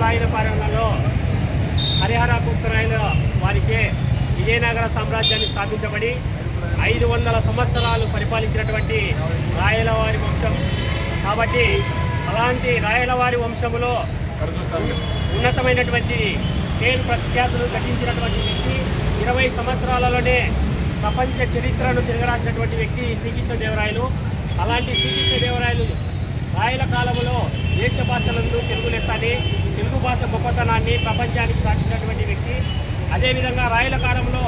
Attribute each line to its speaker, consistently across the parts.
Speaker 1: రాయలపాలెంలో హరిహర కృష్ణరాయల వారిచే విజయనగర సామ్రాజ్యాన్ని స్థాపించబడి 500 సంవత్సరాలు పరిపాలించినటువంటి రాయలవారి వంశం కాబట్టి అలాంటి రాయలవారి వంశములో ఉన్నతమైనటువంటి పేరు ప్రఖ్యాతులు గతించినటువంటి వ్యక్తి 20 సంవత్సరాలలోనే ప్రపంచ చరిత్రను తిరగరాసినటువంటి వ్యక్తి శ్రీకృష్ణదేవరాయలు. అలాంటి శ్రీకృష్ణదేవరాయలు రాయల కాలంలో దేశ భాషలందు తెలుగు లెస్సని తెలుగు భాష గొప్పతనాన్ని ప్రపంచానికి చాటినటువంటి వ్యక్తి. అదేవిధంగా రాయల కాలంలో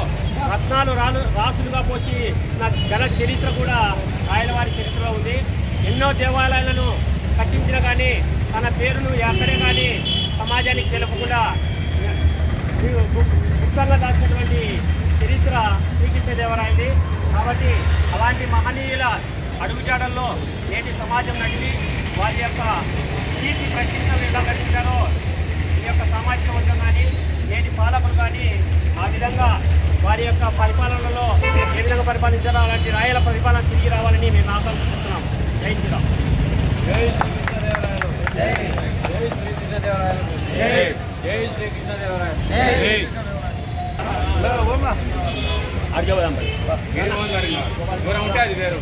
Speaker 1: రత్నాలు రాసులుగా పోసి గల చరిత్ర కూడా రాయలవారి చరిత్రలో ఉంది. ఎన్నో దేవాలయాలను కట్టించిన కానీ తన పేరును ఎక్కడే కానీ సమాజానికి తెలుపకుండా గుప్తంగా దాచినటువంటి చరిత్ర శ్రీకృష్ణదేవరాయది. కాబట్టి అలాంటి మహనీయుల అడుగుజాడల్లో నేటి సమాజం నడిపి వారి యొక్క కీర్తి ప్రతిష్టలు ఎలా గడిచారో ఈ యొక్క సామాజిక వర్గం కానీ నేటి పాలకులు కానీ ఆ విధంగా వారి యొక్క పరిపాలనలో ఏ విధంగా పరిపాలించారో అలాంటి రాయల పరిపాలన తిరిగి రావాలని మేము ఆకాంక్షిస్తున్నాం. జై శ్రీరామ్.
Speaker 2: జై శ్రీకృష్ణదేవరాయలు. జై జై శ్రీకృష్ణదేవరాయలు. జై జై శ్రీకృష్ణదేవరాయలు. జై
Speaker 1: అడిగేదాం
Speaker 2: దూరం ఉంటే అది వేరు.